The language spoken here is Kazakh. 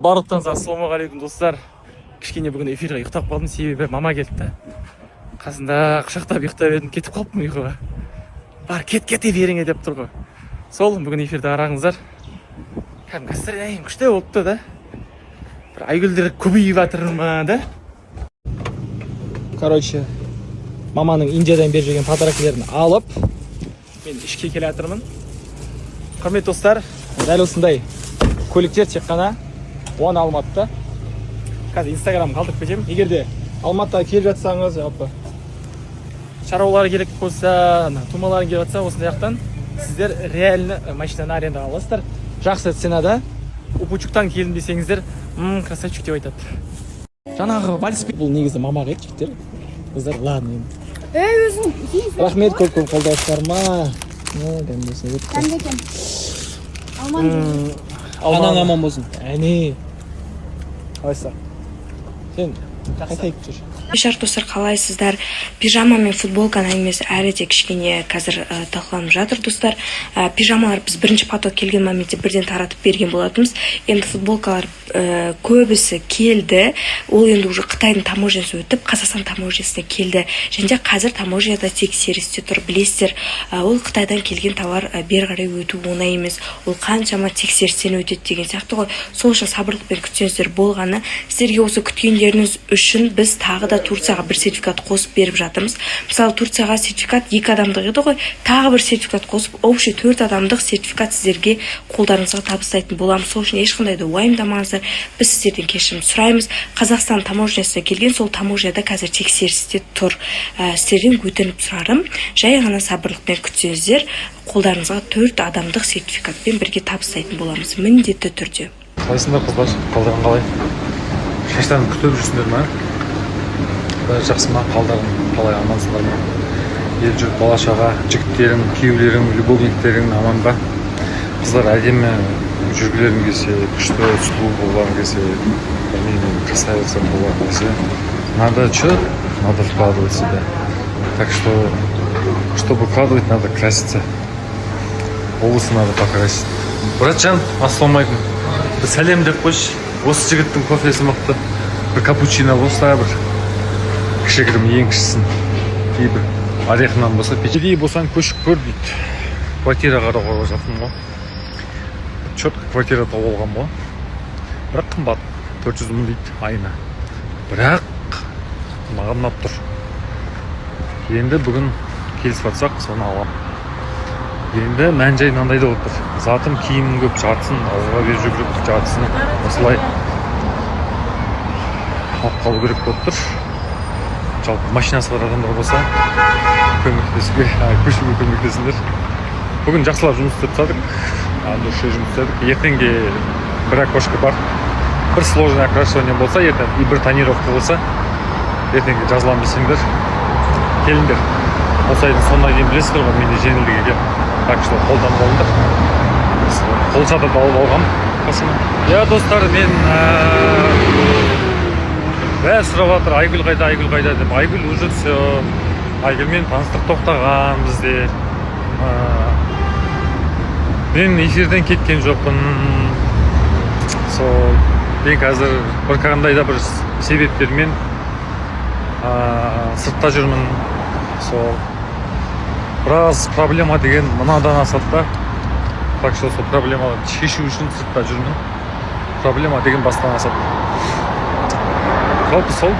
Барлықтарыңызға ассалаумағалейкум достар. Кішкене бүгін эфирге ұйықтап қалдым, себебі мама келді. Қасында құшақтап ұйықтап едім, кетіп қалыппын ұйқыға. Бар, кете беріңе деп тұр ғой. Сол бүгін эфирді қараңыздар. Кәдімгі настроением күшті болыпты да. Бір айгүлдер көбейіп жатыр ма да. Короче, маманың Индиядан беріп жүрген подаркаларын алып, мен ішке келе жатырмын. Құрметті достар, дәл осындай көліктер тек қана оны Алматыда. Қазір Инстаграм қалдырып кетемін. Егер де Алматыға келіп жатсаңыз, жалпы шаруалар керек болса, тумаларың келіп жатса, осындай жақтан сіздер реально машинаны арендаға аласыздар. Жақсы ценада. Упучуктан келдім десеңіздер, красавчик деп айтады. Жаңағы вальс бұл негізі мамаға еді жігіттер. Қыздар, ладно енді. Өзің. Рахмет, көп қолдаушылар ма? Қандай екен? Анаң аман болсын. Әне. Қалайсыздар? Сен қайтайып жүр. Бешар достар, қалайсыздар? Пижама мен футболканы әңгімесі әрі де кішкене қазір талқыланып жатыр достар. Пижамалар біз бірінші поток келген моментте бірден таратып берген болатынбыз. Енді футболкалар көбісі келді. Ол енді уже Қытайдың таможнясы өтіп, Қазақстан таможнясына келді. Және қазір таможняда тексерісте тұр. Білесіздер, ол Қытайдан келген товар бері қарай өту оңай емес. Ол қаншама тексерістен өтеді деген сияқты ғой. Сол үшін сабырлықпен күтсеңіздер болғаны. Сіздерге осы күткендеріңіз үшін біз тағы да Турцияға бір сертификат қосып беріп жатырмыз. Мысалы, Турцияға сертификат 2 адамдық еді ғой. Тағы бір сертификат қосып, общий 4 адамдық сертификат сіздерге қолдарыңызға табыстайтын боламыз. Сол үшін ешқандай да уайымдамаңыздар. Біз сіздерден кешірім сұраймыз. Қазақстан таможнясына келген, сол таможняда қазір тексерісте тұр. Сіздерден өтініп сұрарым. Жай ғана сабырлықпен күтсеңіздер, қолдарыңызға 4 адамдық сертификатпен бірге табыстайтын боламыз. Міндетті түрде. Қалайсыңдар қыздар? Қалдарың қалай? Шаштарын күтіп жүрсіңдер ме? Бәрі жақсы ма? Қалдарың қалай, амансыңдар ма? Ел жұрт, бала-шаға, жігіттерің, күйеулерің, любовниктерің аман ба? Қыздар әдемі жүргілерің келсе, күшті, сұлу болғың келсе, красавица болғың келсе, надо что? Надо вкладывать себя. Так что, чтобы вкладывать, надо краситься. Волосы надо покрасить. Братжан, ассалаумалейкум. Бір сәлем деп қойшы. Осы жігіттің кофесі мықты. Бір капучино болса, бір кішігірім ең кішісін. Кейбір орехынан болса, печенье болсаң көшіп көр дейді. Квартира қарауға жатырмын ғой. Четко квартира тауып алған ғой. Бірақ қымбат. 400 мың дейді айына. Бірақ маған ұнап тұр. Енді бүгін келісіп жатсақ, соны аламын. Енді мән-жай мынандай да отыр. Затым киімім көп, жартысын ауылға беріп жүгіріп, жартысын осылай алып қалу керек болып тұр. Жалпы машинасы бар адамдар болса, көмектесуге, көшуге көмектесіңдер. Бүгін жақсылап жұмыс істеп тастадық. Андуше жұмыс істедік. Ертеңге бір окошко бар. Бір сложный окрашивание болса, ертең и бір тонировка болса, ертеңге жазыламын десеңдер, келіңдер. Осы айдың соңына дейін білесіздер ғой, менде жеңілдік екен. Так что қолдан болыңдар. Қолшатырды алып алғам қасыма. Я достар, мен бәрі сұрап жатыр, Айгүл қайда деп. Айгүл уже все. Айгүлмен таныстық тоқтаған бізде. Мен эфирден кеткен жоқпын. Сол, мен қазір бір қандай да бір себептермен сыртта жүрмін. Сол, біраз проблема деген мынадан асады да. Так что сол проблеманы шешу үшін сыртта жүрмін. Проблема деген бастан асады. Жалпы сол.